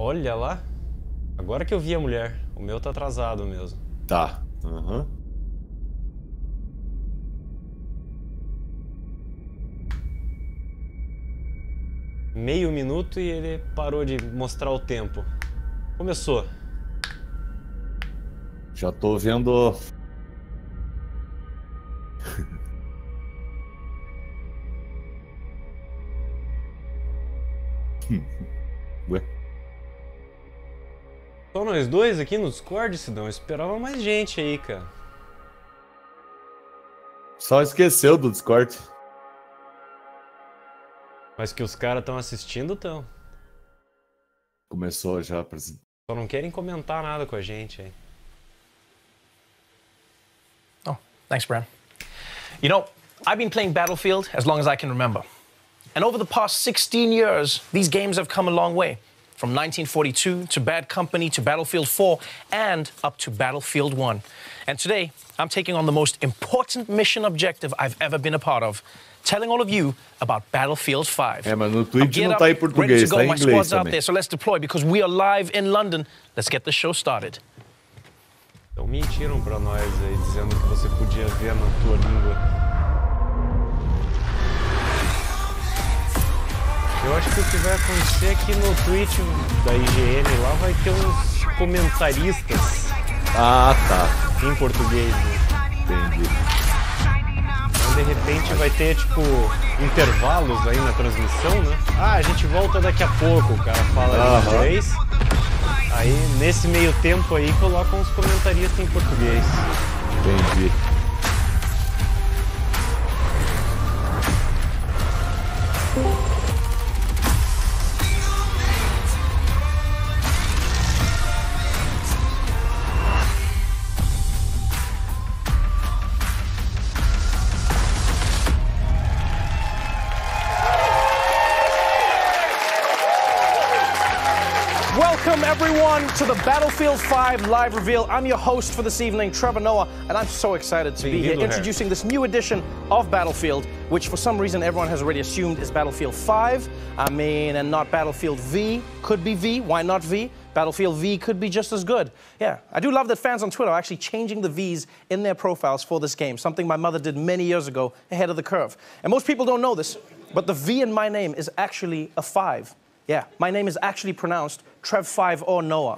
Olha lá. Agora que eu vi a mulher. O meu tá atrasado mesmo. Tá. Aham. Meio minuto e ele parou de mostrar o tempo. Começou. Já tô vendo... Ué? Só nós dois aqui no Discord, Sidão. Eu esperava mais gente aí, cara. Só esqueceu do Discord. Mas que os caras estão assistindo, estão. Começou já. Só não querem comentar nada com a gente aí. Oh, thanks, Bran. You know, I've been playing Battlefield as long as I can remember. And over the past 16 years, these games have come a long way. From 1942 to Bad Company to Battlefield 4 and up to Battlefield 1. And today, I'm taking on the most important mission objective I've ever been a part of. Telling all of you about Battlefield 5. É, mas no Twitch não tá em português, tá em inglês squad's também. out there, so let's deploy because we are live in London. Let's get the show started. Então mentiram pra nós aí, dizendo que você podia ver na tua língua. Eu acho que o que vai acontecer é que no Twitch da IGN lá vai ter uns comentaristas. Ah, tá. Em português, né? Entendi. Então, de repente vai ter, tipo, intervalos aí na transmissão, né? Ah, a gente volta daqui a pouco, o cara fala em inglês. Aí, nesse meio tempo aí, colocam os comentaristas em português. Entendi. Welcome, everyone, to the Battlefield 5 live reveal. I'm your host for this evening, Trevor Noah, and I'm so excited to be here introducing this new edition of Battlefield, which for some reason everyone has already assumed is Battlefield 5. I mean, and not Battlefield V. Could be V. Why not V? Battlefield V could be just as good. Yeah, I do love that fans on Twitter are actually changing the Vs in their profiles for this game, something my mother did many years ago ahead of the curve. And most people don't know this, but the V in my name is actually a 5. Yeah, my name is actually pronounced Trev5 or Noah.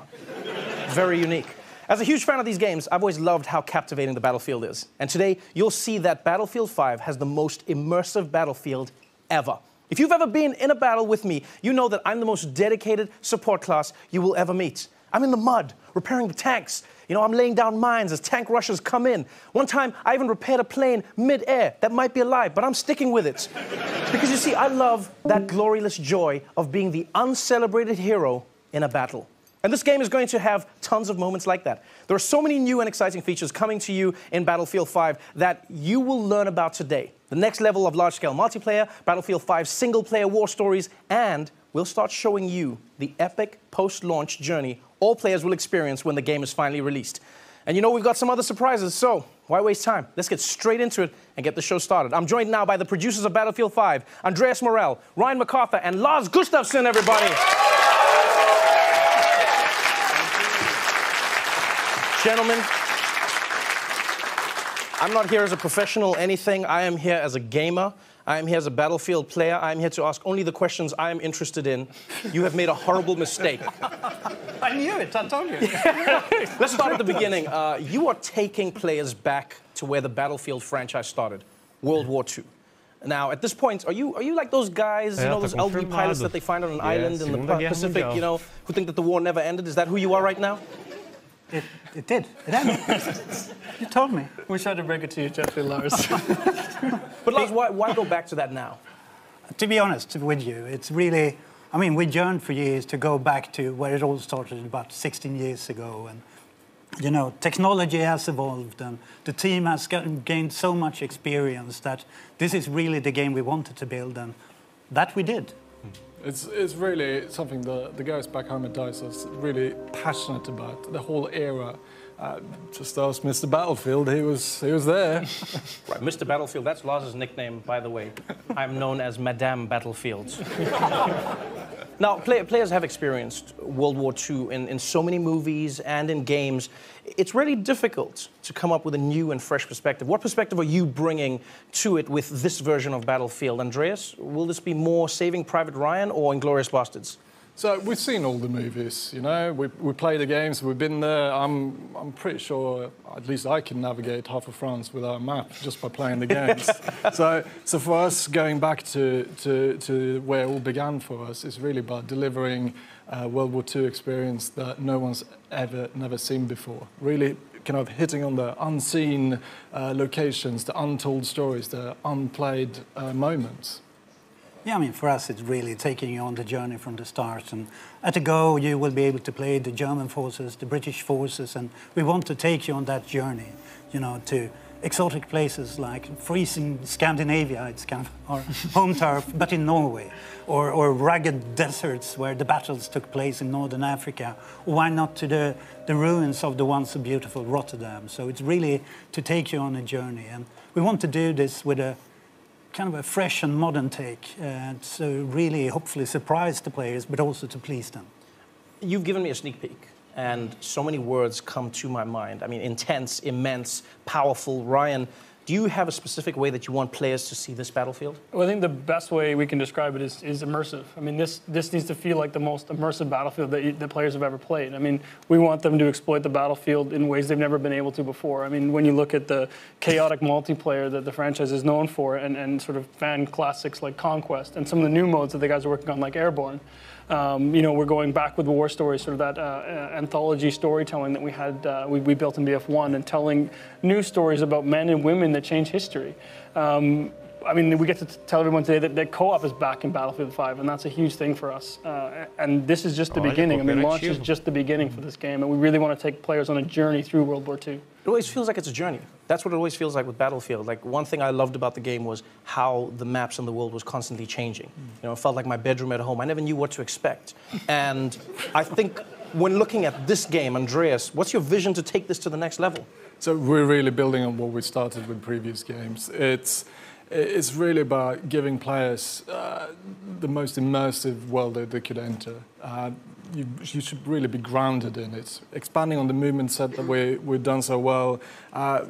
Very unique. As a huge fan of these games, I've always loved how captivating the Battlefield is. And today, you'll see that Battlefield 5 has the most immersive Battlefield ever. If you've ever been in a battle with me, you know that I'm the most dedicated support class you will ever meet. I'm in the mud, repairing the tanks. You know, I'm laying down mines as tank rushers come in. One time, I even repaired a plane mid-air that might be alive, but I'm sticking with it. Because you see, I love that glorious joy of being the uncelebrated hero in a battle. And this game is going to have tons of moments like that. There are so many new and exciting features coming to you in Battlefield 5 that you will learn about today. The next level of large-scale multiplayer, Battlefield 5 single-player war stories, and we'll start showing you the epic post-launch journey all players will experience when the game is finally released. And you know we've got some other surprises, so why waste time? Let's get straight into it and get the show started. I'm joined now by the producers of Battlefield 5, Andreas Morell, Ryan MacArthur, and Lars Gustafsson, everybody. Gentlemen, I'm not here as a professional anything. I am here as a gamer. I am here as a Battlefield player. I am here to ask only the questions I am interested in. You have made a horrible mistake. I knew it, I told you. Let's start at the beginning. You are taking players back to where the Battlefield franchise started, World War II. Now, at this point, are you like those guys, you know, those elderly pilots that they find on an island in the Pacific, you know, who think that the war never ended? Is that who you are right now? It did. It ended. You told me. Wish I'd break it to you gently, Lars. But Lars, why go back to that now? To be honest with you, it's really... I mean, we yearned for years to go back to where it all started about 16 years ago. And, you know, technology has evolved and the team has gained so much experience that this is really the game we wanted to build, and that we did. It's really something the guys back home at DICE are really passionate about, the whole era. Just ask Mr. Battlefield, he was there. Right, Mr. Battlefield, that's Lars's nickname, by the way. I'm known as Madame Battlefield. Now, players have experienced World War II in so many movies and in games. It's really difficult to come up with a new and fresh perspective. What perspective are you bringing to it with this version of Battlefield? Andreas, will this be more Saving Private Ryan or Inglourious Basterds? So we've seen all the movies, you know. We play the games. We've been there. I'm pretty sure, at least I can navigate half of France without a map just by playing the games. so for us, going back to where it all began for us, is really about delivering a World War II experience that no one's never seen before. Really, kind of hitting on the unseen locations, the untold stories, the unplayed moments. Yeah, I mean, for us, it's really taking you on the journey from the start. And at a go, you will be able to play the German forces, the British forces, and we want to take you on that journey, you know, to exotic places like freezing Scandinavia, it's kind of our home turf, but in Norway, or rugged deserts where the battles took place in Northern Africa, or why not to the ruins of the once so beautiful Rotterdam. So it's really to take you on a journey. And we want to do this with a kind of a fresh and modern take, so really hopefully surprise the players, but also to please them. You've given me a sneak peek, and so many words come to my mind. I mean, intense, immense, powerful. Ryan, do you have a specific way that you want players to see this Battlefield? Well, I think the best way we can describe it is immersive. I mean, this needs to feel like the most immersive Battlefield that the players have ever played. I mean, we want them to exploit the Battlefield in ways they've never been able to before. I mean, when you look at the chaotic multiplayer that the franchise is known for, and sort of fan classics like Conquest, and some of the new modes that the guys are working on, like Airborne, you know, we're going back with war stories, sort of that anthology storytelling that we had, we built in BF1, and telling new stories about men and women that change history. I mean, we get to tell everyone today that co-op is back in Battlefield 5, and that's a huge thing for us. And this is just the beginning. I mean, launch is just the beginning for this game, and we really want to take players on a journey through World War II. It always feels like it's a journey. That's what it always feels like with Battlefield. Like, one thing I loved about the game was how the maps in the world was constantly changing. You know, it felt like my bedroom at home. I never knew what to expect. And I think when looking at this game, Andreas, what's your vision to take this to the next level? So we're really building on what we started with previous games. It's really about giving players the most immersive world that they could enter. You should really be grounded in it. Expanding on the movement set that we've done so well,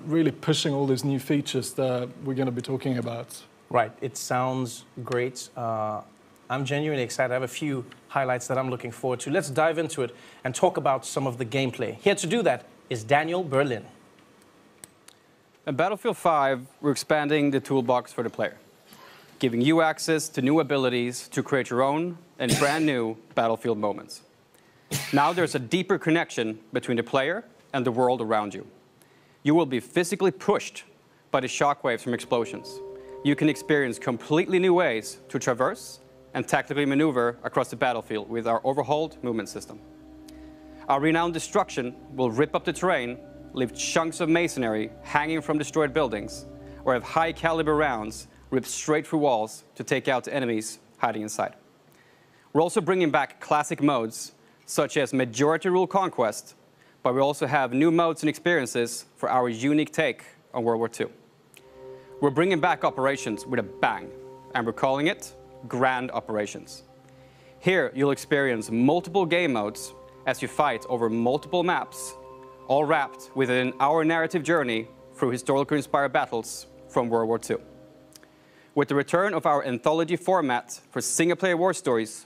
really pushing all these new features that we're going to be talking about. Right, it sounds great. I'm genuinely excited. I have a few highlights that I'm looking forward to. Let's dive into it and talk about some of the gameplay. Here to do that is Daniel Berlin. In Battlefield 5, we're expanding the toolbox for the player, giving you access to new abilities to create your own and brand new Battlefield moments. Now there's a deeper connection between the player and the world around you. You will be physically pushed by the shockwaves from explosions. You can experience completely new ways to traverse and tactically maneuver across the battlefield with our overhauled movement system. Our renowned destruction will rip up the terrain, leave chunks of masonry hanging from destroyed buildings, or have high-caliber rounds ripped straight through walls to take out enemies hiding inside. We're also bringing back classic modes, such as Majority Rule Conquest, but we also have new modes and experiences for our unique take on World War II. We're bringing back operations with a bang, and we're calling it Grand Operations. Here, you'll experience multiple game modes as you fight over multiple maps, all wrapped within our narrative journey through historically inspired battles from World War II. With the return of our anthology format for single-player war stories,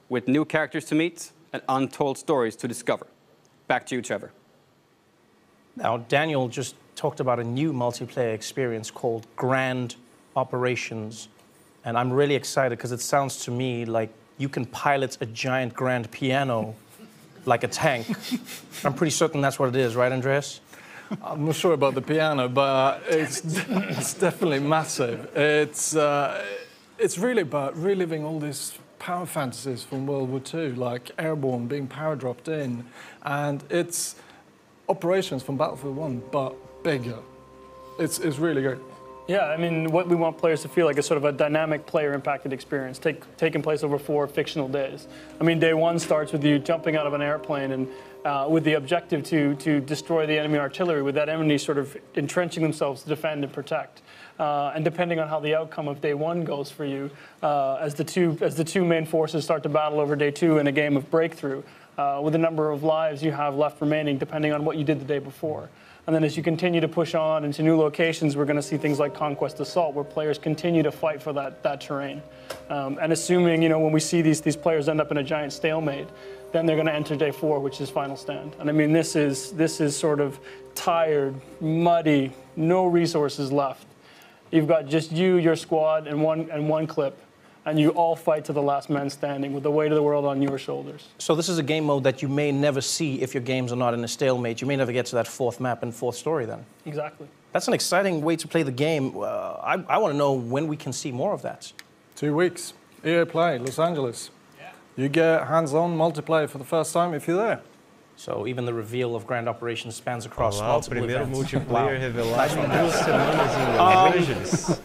with new characters to meet and untold stories to discover. Back to you, Trevor. Now, Daniel just talked about a new multiplayer experience called Grand Operations, and I'm really excited because it sounds to me like you can pilot a giant grand piano like a tank. I'm pretty certain that's what it is, right, Andreas? I'm not sure about the piano, but it's definitely massive. It's really about reliving all these power fantasies from World War II, like Airborne being power dropped in, and it's operations from Battlefield 1, but bigger. It's really great. Yeah, I mean, what we want players to feel like is sort of a dynamic player-impacted experience taking place over 4 fictional days. I mean, day 1 starts with you jumping out of an airplane and with the objective to destroy the enemy artillery, with that enemy sort of entrenching themselves to defend and protect. And depending on how the outcome of day 1 goes for you, as the two main forces start to battle over day 2 in a game of breakthrough, with the number of lives you have left remaining, depending on what you did the day before. And then as you continue to push on into new locations, we're going to see things like Conquest Assault, where players continue to fight for that terrain. And assuming, when we see these players end up in a giant stalemate, then they're going to enter day 4, which is Final Stand. And I mean, this is sort of tired, muddy, no resources left. You've got just you, your squad, and one clip. And you all fight to the last man standing with the weight of the world on your shoulders. So this is a game mode that you may never see if your games are not in a stalemate. You may never get to that 4th map and 4th story then. Exactly. That's an exciting way to play the game. I want to know when we can see more of that. 2 weeks. EA Play, Los Angeles. Yeah. You get hands-on multiplayer for the first time if you're there. So even the reveal of Grand Operations spans across multiple primeiro events. multiplayer revelado em 2 semanas em Los Angeles.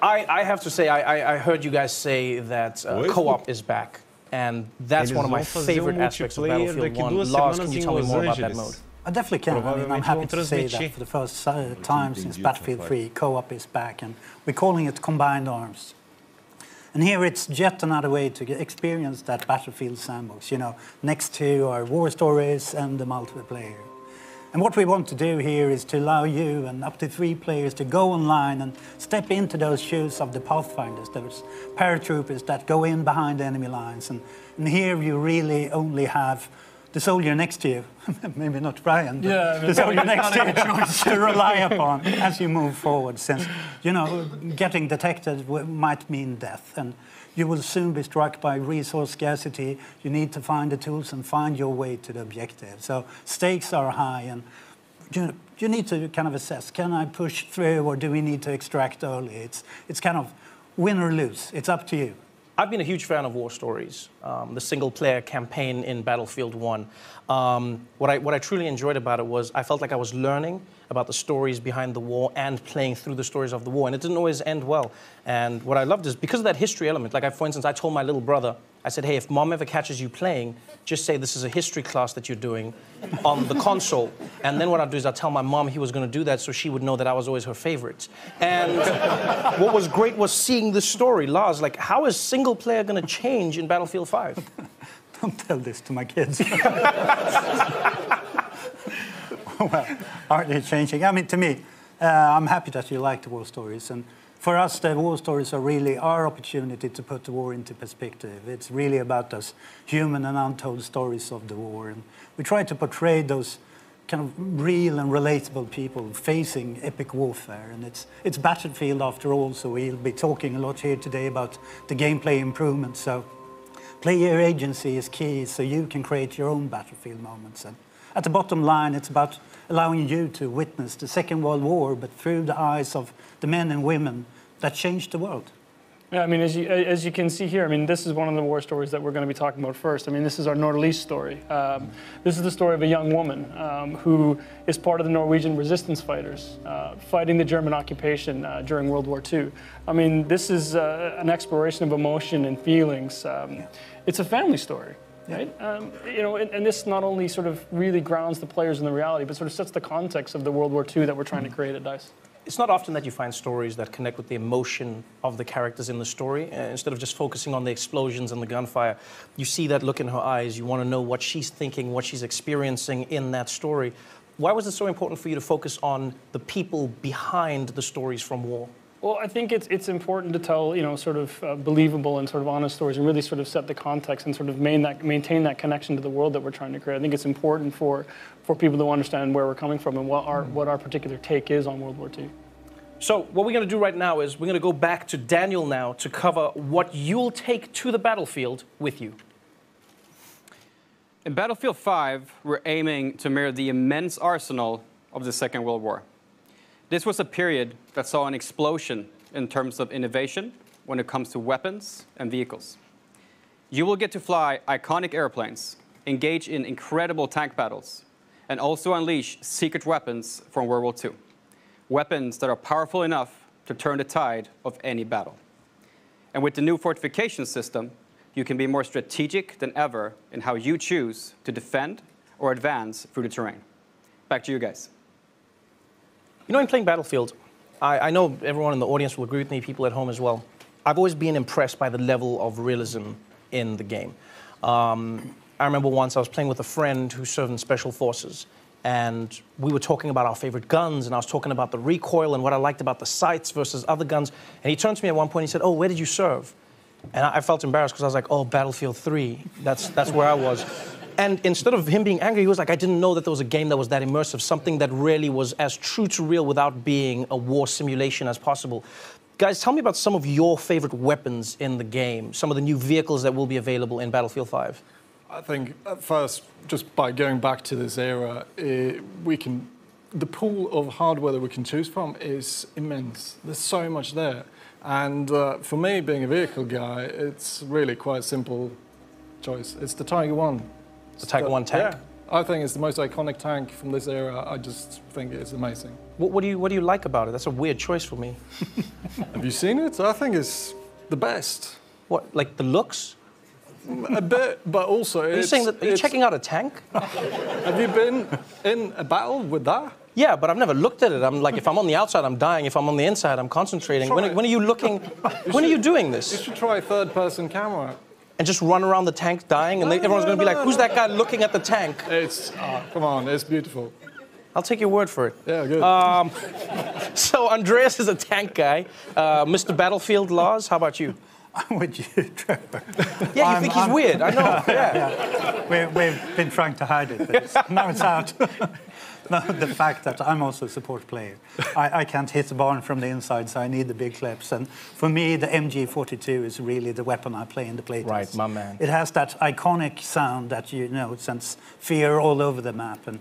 I have to say, I heard you guys say that co-op is back, and that's one of my favorite aspects of Battlefield 1. Lars, can you tell me more about that mode? I definitely can. I mean, I'm happy to say that for the first time since Battlefield 3, co-op is back, and we're calling it Combined Arms. And here it's yet another way to experience that Battlefield sandbox, next to our war stories and the multiplayer. And what we want to do here is to allow you and up to 3 players to go online and step into those shoes of the Pathfinders, those paratroopers that go in behind enemy lines. And here you really only have the soldier next to you, maybe not Brian, but the soldier next to you to rely upon as you move forward, since, getting detected might mean death. And you will soon be struck by resource scarcity. You need to find the tools and find your way to the objective. So stakes are high, and you need to kind of assess, can I push through, or do we need to extract early? It's kind of win or lose. It's up to you. I've been a huge fan of war stories, the single-player campaign in Battlefield 1. What I truly enjoyed about it was I felt like I was learning about the stories behind the war and playing through the stories of the war, and it didn't always end well. And what I loved is, because of that history element, like for instance, I told my little brother, I said, hey, if Mom ever catches you playing, just say this is a history class that you're doing on the console. And then what I'll do is I'll tell my mom he was going to do that so she would know that I was always her favorite. And what was great was seeing the story. Lars, like, how is single player going to change in Battlefield 5? Don't tell this to my kids. Well, are they changing? I mean, to me, I'm happy that you like the war stories. And for us, the war stories are really our opportunity to put the war into perspective. It's really about those human and untold stories of the war. And we try to portray those kind of real and relatable people facing epic warfare. And it's Battlefield after all, so we'll be talking a lot here today about the gameplay improvements. So player agency is key, so you can create your own Battlefield moments. And at the bottom line, it's about allowing you to witness the Second World War, but through the eyes of the men and women that changed the world. Yeah, I mean, as you can see here, I mean, this is one of the war stories that we're going to be talking about first. I mean, this is our Nordlys story. This is the story of a young woman who is part of the Norwegian resistance fighters fighting the German occupation during World War II. I mean, this is an exploration of emotion and feelings. It's a family story. Right? And this not only sort of really grounds the players in the reality, but sort of sets the context of the World War II that we're trying to create at DICE. It's not often that you find stories that connect with the emotion of the characters in the story. Instead of just focusing on the explosions and the gunfire, you see that look in her eyes. You want to know what she's thinking, what she's experiencing in that story. Why was it so important for you to focus on the people behind the stories from war? Well, I think it's important to tell, sort of believable and sort of honest stories and really sort of set the context and sort of maintain that connection to the world that we're trying to create. I think it's important for people to understand where we're coming from and what our particular take is on World War II. So what we're going to do right now is we're going to go back to Daniel now to cover what you'll take to the battlefield with you. In Battlefield 5, we're aiming to mirror the immense arsenal of the Second World War. This was a period that saw an explosion in terms of innovation when it comes to weapons and vehicles. You will get to fly iconic airplanes, engage in incredible tank battles, and also unleash secret weapons from World War II. Weapons that are powerful enough to turn the tide of any battle. And with the new fortification system, you can be more strategic than ever in how you choose to defend or advance through the terrain. Back to you guys. You know, in playing Battlefield, I know everyone in the audience will agree with me, people at home as well. I've always been impressed by the level of realism in the game. I remember once I was playing with a friend who served in Special Forces, and we were talking about our favorite guns, and I was talking about the recoil and what I liked about the sights versus other guns. And he turned to me at one point and he said, "Oh, where did you serve?" And I felt embarrassed because I was like, "Oh, Battlefield 3, that's where I was." And instead of him being angry, he was like, "I didn't know that there was a game that was that immersive, something that really was as true to real without being a war simulation as possible." Guys, tell me about some of your favorite weapons in the game, some of the new vehicles that will be available in Battlefield 5. I think at first, just by going back to this era, the pool of hardware that we can choose from is immense. There's so much there. And for me, being a vehicle guy, it's really quite a simple choice. It's the Tiger 1. The Tiger 1 tank? Yeah. I think it's the most iconic tank from this era. I just think it's amazing. What do you like about it? That's a weird choice for me. Have you seen it? I think it's the best. What, like the looks? A bit, but also Are you checking out a tank? Have you been in a battle with that? Yeah, but I've never looked at it. I'm like, if I'm on the outside, I'm dying. If I'm on the inside, I'm concentrating. When are you looking? When are you doing this? You should try a third-person camera. And just run around the tank dying, and everyone's going to be like, "Who's that guy looking at the tank?" It's come on, it's beautiful. I'll take your word for it. Yeah, good. So Andreas is a tank guy. Mr. Battlefield Laws, how about you? I'm with you, Trevor. Yeah, you think he's weird, I know. Yeah. We've been trying to hide it, but now it's out. No, the fact that I'm also a support player. I can't hit the barn from the inside, so I need the big clips. And for me, the MG42 is really the weapon I play in the playtest. Right, my man. It has that iconic sound that, you know, it sends fear all over the map. And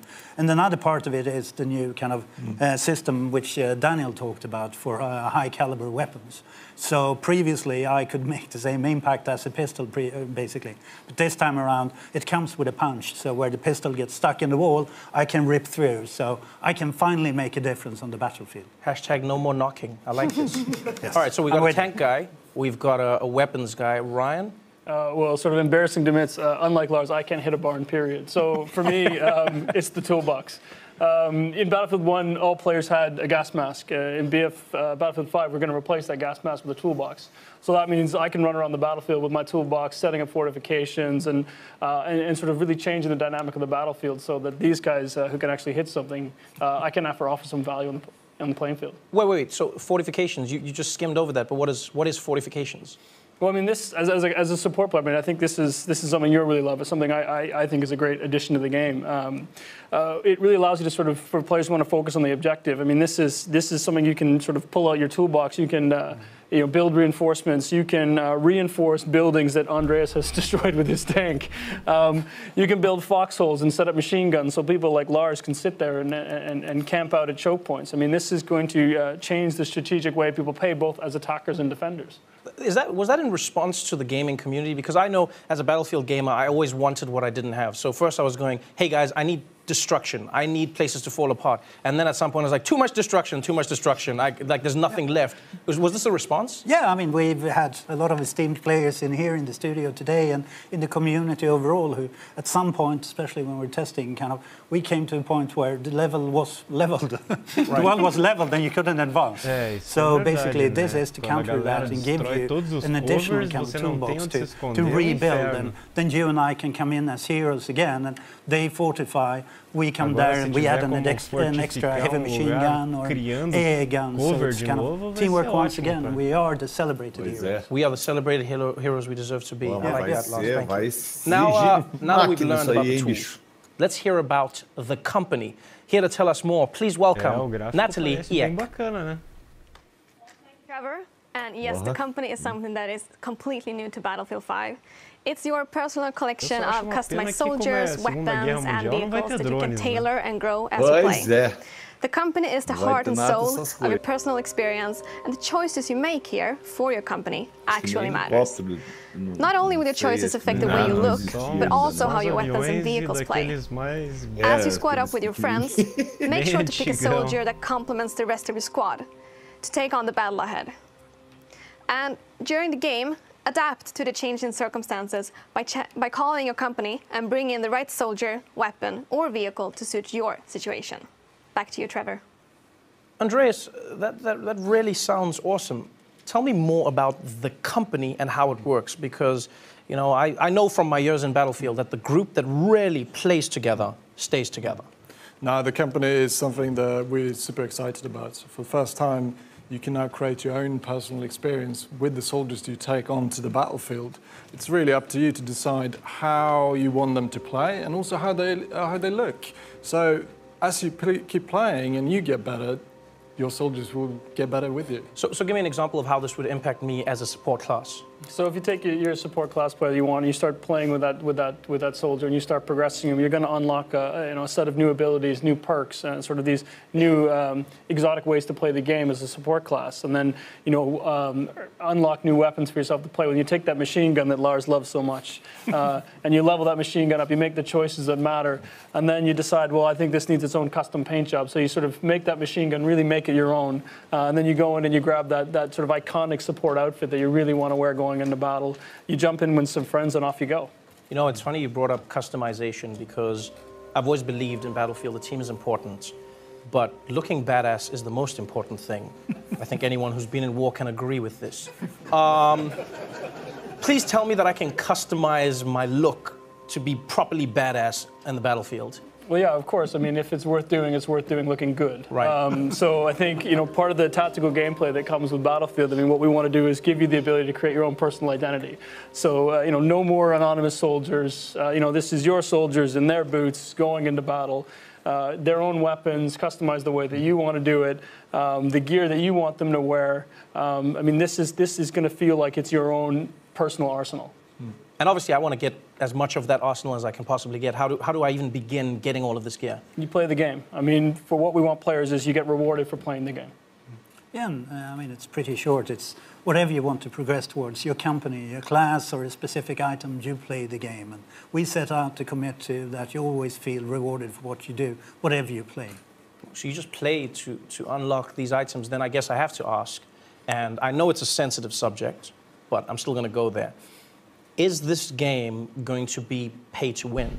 another part of it is the new kind of system which Daniel talked about for high-caliber weapons. So previously, I could make the same impact as a pistol, basically. But this time around, it comes with a punch. So where the pistol gets stuck in the wall, I can rip through. So I can finally make a difference on the battlefield. Hashtag no more knocking. I like this. Yes. All right, so we've got a tank guy. We've got a weapons guy. Ryan? Well, sort of embarrassing to admit, unlike Lars, I can't hit a barn, period. So for me, it's the toolbox. In Battlefield 1, all players had a gas mask. In Battlefield 5, we're going to replace that gas mask with a toolbox. So that means I can run around the battlefield with my toolbox, setting up fortifications, and sort of really changing the dynamic of the battlefield so that these guys who can actually hit something, I can offer some value on the playing field. Wait. So fortifications, you just skimmed over that, but what is fortifications? Well, I mean, this as a support player, I mean, I think this is something you really love. It's something I think is a great addition to the game. It really allows you to sort of, for players who want to focus on the objective. I mean, this is something you can sort of pull out your toolbox. You can build reinforcements. You can reinforce buildings that Andreas has destroyed with his tank. You can build foxholes and set up machine guns so people like Lars can sit there and camp out at choke points. I mean, this is going to change the strategic way people play, both as attackers and defenders. Was that in response to the gaming community? Because I know as a Battlefield gamer, I always wanted what I didn't have. So first I was going, hey guys, I need destruction. I need places to fall apart. And then at some point I was like, too much destruction. Like there's nothing left. Was this a response? Yeah, I mean, we've had a lot of esteemed players in here in the studio today and in the community overall who at some point, especially when we're testing, we came to a point where the level was leveled. The world was leveled and you couldn't advance. So basically this is to counter that and give you an additional kind of toolbox to rebuild. And then you and I can come in as heroes again and they fortify. We come there and we add an extra heavy machine gun or air gun. So it's kind of teamwork once again. We are the celebrated heroes. We are the celebrated heroes we deserve to be. I like that, Lars. Now that we've learned about the tools, let's hear about the company. Here to tell us more, please welcome Natalie Ek. Trevor, and yes, the company is something that is completely new to Battlefield 5. It's your personal collection of customized soldiers, weapons, and vehicles that you can tailor and grow as you play. The company is the heart and soul of your personal experience, and the choices you make here for your company actually matters. Not only will your choices affect the way you look, but also how your weapons and vehicles play. As you squad up with your friends, make sure to pick a soldier that complements the rest of your squad. to take on the battle ahead. And during the game, adapt to the changing circumstances by calling your company and bring in the right soldier, weapon, or vehicle to suit your situation. Back to you, Trevor. Andreas, that really sounds awesome. Tell me more about the company and how it works, because you know, I know from my years in Battlefield that the group that really plays together stays together. No, the company is something that we're super excited about. So for the first time, you can now create your own personal experience with the soldiers you take onto the battlefield. It's really up to you to decide how you want them to play and also how they look. So as you keep playing and you get better, your soldiers will get better with you. So give me an example of how this would impact me as a support class. So if you take your support class player you want, and you start playing with that soldier, and you start progressing him, you're going to unlock a set of new abilities, new perks, and sort of these new exotic ways to play the game as a support class, and then unlock new weapons for yourself to play with. You take that machine gun that Lars loves so much, and you level that machine gun up. You make the choices that matter, and then you decide, well, I think this needs its own custom paint job. So you sort of make that machine gun, really make it your own, and then you go in and you grab that sort of iconic support outfit that you really want to wear going into battle. You jump in with some friends and off you go. You know, it's funny you brought up customization, because I've always believed in Battlefield the team is important, but looking badass is the most important thing. I think anyone who's been in war can agree with this. Please tell me that I can customize my look to be properly badass in the Battlefield. Well, yeah, of course. I mean, if it's worth doing looking good. Right. So I think, part of the tactical gameplay that comes with Battlefield, I mean, what we want to do is give you the ability to create your own personal identity. So, no more anonymous soldiers. This is your soldiers in their boots going into battle. Their own weapons, customized the way that you want to do it, the gear that you want them to wear. I mean, this is going to feel like it's your own personal arsenal. And obviously, I want to get as much of that arsenal as I can possibly get. How do I even begin getting all of this gear? You play the game. I mean, for what we want players is you get rewarded for playing the game. Yeah, I mean, it's pretty short. It's whatever you want to progress towards, your company, your class, or a specific item, you play the game. And we set out to commit to that you always feel rewarded for what you do, whatever you play. So you just play to unlock these items. Then I guess I have to ask, and I know it's a sensitive subject, but I'm still going to go there. Is this game going to be pay to win?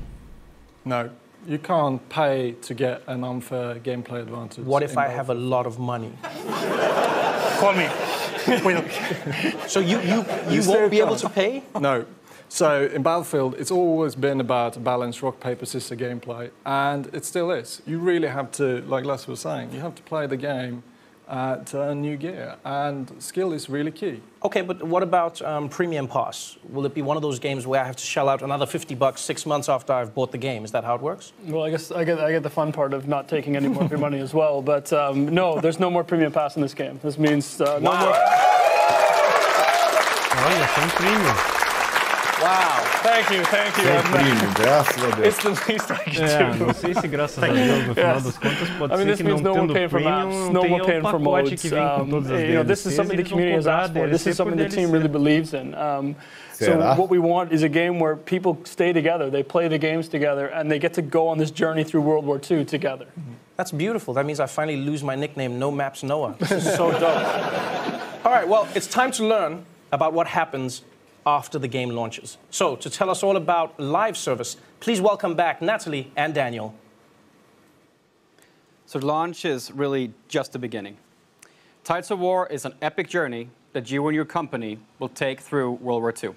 No, you can't pay to get an unfair gameplay advantage. What if I have a lot of money? Call me. So you won't be able to pay? No. So in Battlefield, it's always been about balanced rock, paper, scissors gameplay, and it still is. You really have to, like Les was saying, you have to play the game to earn new gear, and skill is really key. Okay, but what about Premium Pass? Will it be one of those games where I have to shell out another $50 6 months after I've bought the game? Is that how it works? Well, I guess I get the fun part of not taking any more of your money as well, but no, there's no more Premium Pass in this game. This means no more... Olha, tem premium. Wow, thank you. Graças a Deus. It's the least I can do. Não sei se graças a Deus, no final das contas, pode ser que não tendo premium, no more tenha paying for pacote modes. que vem com todas as DLCs. This is something the community has asked for. This is something the team really believes in. So what we want is a game where people stay together, they play the games together, and they get to go on this journey through World War II together. That's beautiful. That means I finally lose my nickname, No Maps Noah. This is so dope. All right, well, it's time to learn about what happens after the game launches. So, to tell us all about live service, please welcome back Natalie and Daniel. So launch is really just the beginning. Tides of War is an epic journey that you and your company will take through World War II.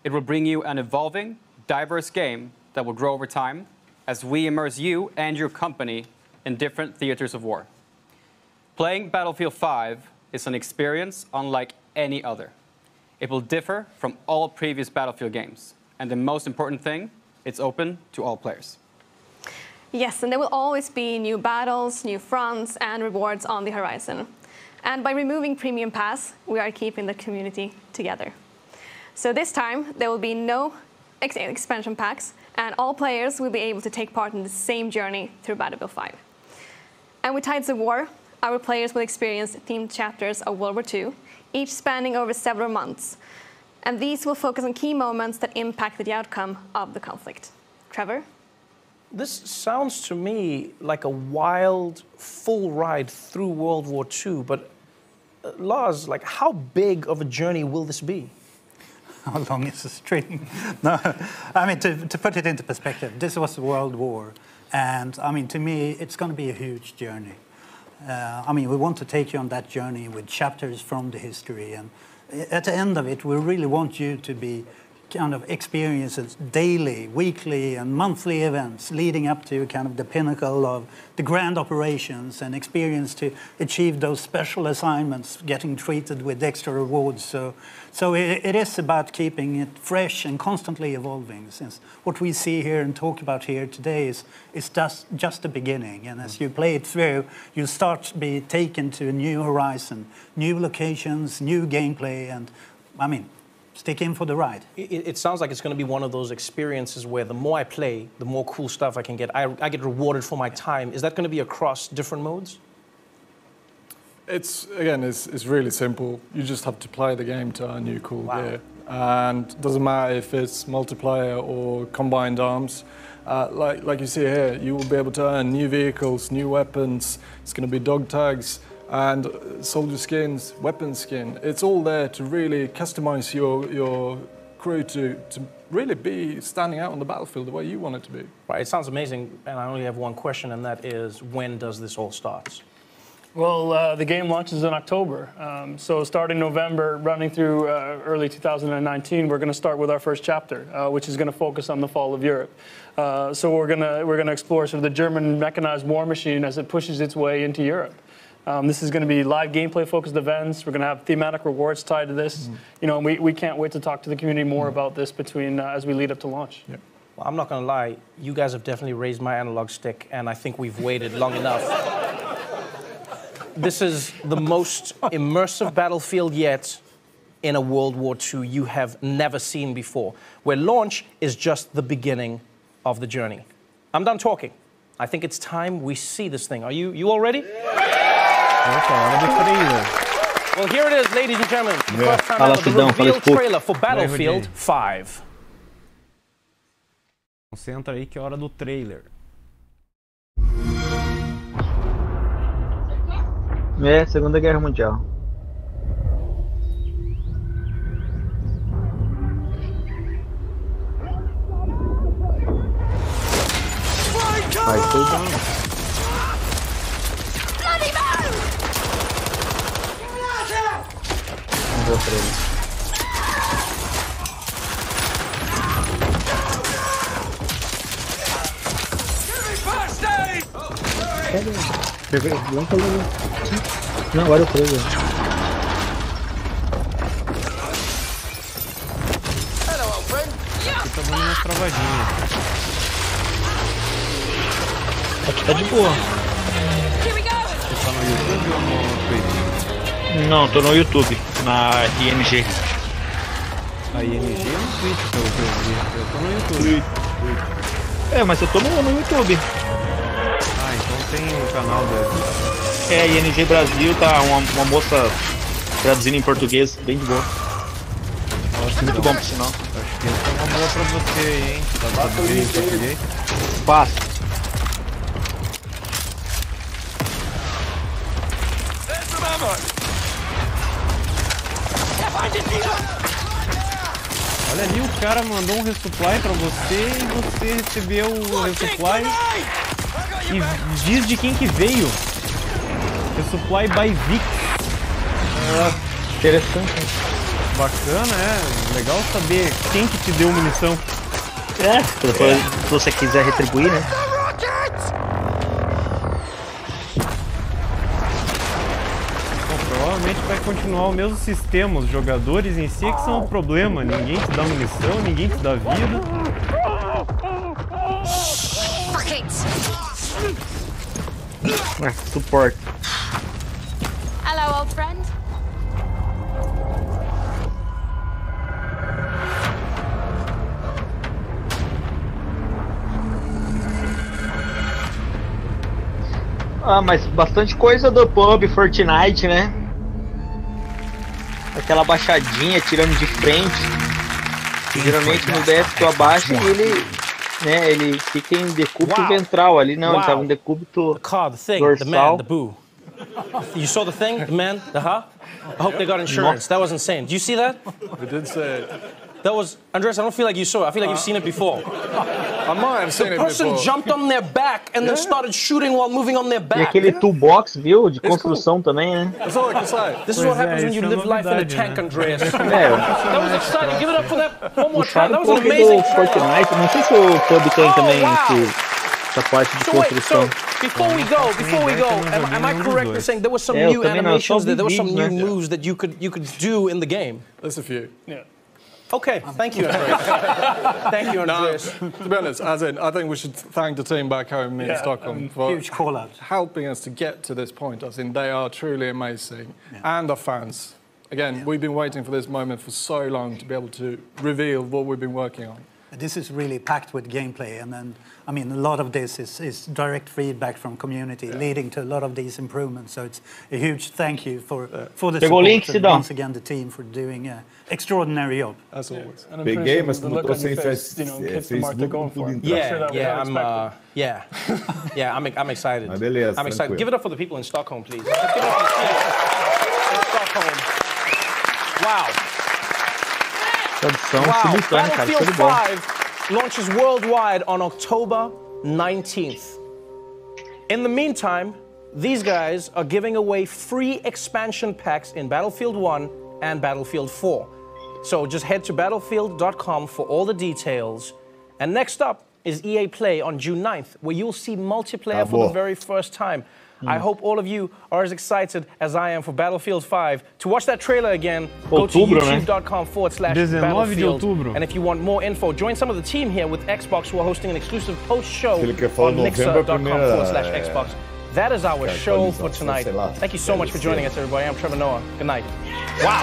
It will bring you an evolving, diverse game that will grow over time as we immerse you and your company in different theaters of war. Playing Battlefield 5 is an experience unlike any other. It will differ from all previous Battlefield games. And the most important thing, it's open to all players. Yes, and there will always be new battles, new fronts, and rewards on the horizon. And by removing Premium Pass, we are keeping the community together. So this time, there will be no expansion packs, and all players will be able to take part in the same journey through Battlefield 5. And with Tides of War, our players will experience themed chapters of World War II, each spanning over several months. And these will focus on key moments that impacted the outcome of the conflict. Trevor? This sounds to me like a wild, full ride through World War II, but Lars, like, how big of a journey will this be? How long is the string? No, I mean, to put it into perspective, this was World War. And, I mean, to me, it's going to be a huge journey. I mean, we want to take you on that journey with chapters from the history. And at the end of it, we really want you to be kind of experiences daily, weekly, and monthly events leading up to kind of the pinnacle of the grand operations and experience to achieve those special assignments, getting treated with extra rewards. So it is about keeping it fresh and constantly evolving, since what we see here and talk about here today is just the beginning. And as you play it through, you start to be taken to a new horizon, new locations, new gameplay, and I mean, stick in for the ride. It sounds like it's going to be one of those experiences where the more I play, the more cool stuff I can get. I get rewarded for my time. Is that going to be across different modes? It's really simple. You just have to play the game to earn new cool gear. And it doesn't matter if it's multiplayer or combined arms. Like you see here, you will be able to earn new vehicles, new weapons. It's going to be dog tags and soldier skins, weapon skin. It's all there to really customize your crew to really be standing out on the battlefield the way you want it to be. Right, it sounds amazing, and I only have one question, and that is, when does this all start? Well, the game launches in October. So starting November, running through early 2019, we're going to start with our first chapter, which is going to focus on the fall of Europe. So we're going to explore sort of the German mechanized war machine as it pushes its way into Europe. This is going to be live gameplay-focused events. We're going to have thematic rewards tied to this. You know, and we can't wait to talk to the community more about this as we lead up to launch. Yep. Well, I'm not going to lie. You guys have definitely raised my analog stick, and I think we've waited long enough. This is the most immersive battlefield yet in a World War II you have never seen before, where launch is just the beginning of the journey. I'm done talking. I think it's time we see this thing. Are you all ready? Well, here it is, ladies and gentlemen. The first time out of the reveal trailer for Battlefield 5. Concentra aí que é hora do trailer. É, Segunda Guerra Mundial. Vai, foi bom. Vamos ver pra ele. Não, agora eu prego. Aqui tá dando umas travadinhas. Aqui tá de boa. Você tá no YouTube ou no Twitch? Não, tô no YouTube, na ING. A ING é no Twitch, pelo que eu vi. Eu tô no YouTube. É, mas eu tô no YouTube. Ah, então tem o canal dele. É, ING Brasil, tá uma moça traduzindo em português, bem de boa. Nossa, muito bom pro sinal. Acho que essa é uma boa pra você aí, hein? Tá traduzindo em português? Fácil. Olha ali, o cara mandou um resupply pra você e você recebeu o resupply e diz de quem que veio. Resupply by Vic. Interessante. Bacana, é. Legal saber quem que te deu munição. Se você quiser retribuir, né? Provavelmente vai continuar o mesmo sistema, os jogadores em si que são o problema. Ninguém te dá munição, ninguém te dá vida. Suporte. Hello, old friend. Ah, mas bastante coisa do pub Fortnite, né? Aquela baixadinha, tirando de frente. Geralmente no DF tu abaixa e ele fica em decúbito ventral ali. Não, ele tava em decúbito dorsal. You saw the thing, the man, the I hope they got insurance. That was insane. Do you see that? We did say it. That was, Andres, I don't feel like you saw it. I feel like you've seen it before. I might have seen it before. The person jumped on their back and then started shooting while moving on their back. E aquele toolbox, viu? De construção também, né? That's all I can say. This is what happens when you live life in a tank, Andreas. That was exciting. Give it up for that one more time. That was an amazing Fortnite. Não sei se o Pub tem também essa parte de construção. Before we go, am I correct in saying there were some new animations there? There were some new moves that you could do in the game? There's a few. Yeah. Okay, thank you, Andreas. Thank you, Andreas. To be honest, as in, I think we should thank the team back home in Stockholm for huge call out, helping us to get to this point. I think they are truly amazing, and the fans. Again, we've been waiting for this moment for so long to be able to reveal what we've been working on. This is really packed with gameplay, and then, I mean, a lot of this is direct feedback from community, leading to a lot of these improvements. So it's a huge thank you for the support, and once again the team for doing an extraordinary job. As always. Peguei, mas como tô sem I'm excited. Mas beleza, I'm excited. Give it up for the people in Stockholm, please. Let's give it up for the people in Stockholm. Wow. Battlefield 5 launches worldwide on October 19th. In the meantime, these guys are giving away free expansion packs in Battlefield 1 and Battlefield 4. So just head to battlefield.com for all the details. And next up is EA Play on June 9th, where you'll see multiplayer for the very first time. I hope all of you are as excited as I am for Battlefield 5. To watch that trailer again, go to youtube.com/battlefield. And if you want more info, join some of the team here with Xbox, who are hosting an exclusive post-show on mixer.com/Xbox. That is our show for tonight. Thank you so much for joining us, everybody. I'm Trevor Noah. Good night. Wow!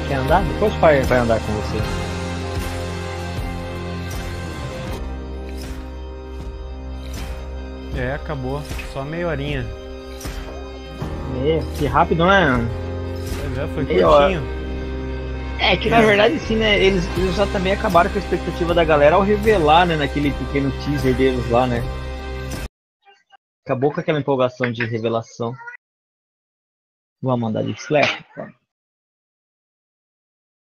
Quer andar? Depois o pai vai andar com você. Acabou. Só meia horinha. Que rápido, né? Pois foi curtinho. Que na verdade sim, né? Eles já também acabaram com a expectativa da galera ao revelar, né? Naquele pequeno teaser deles lá, né? Acabou com aquela empolgação de revelação. Vamos mandar de flash.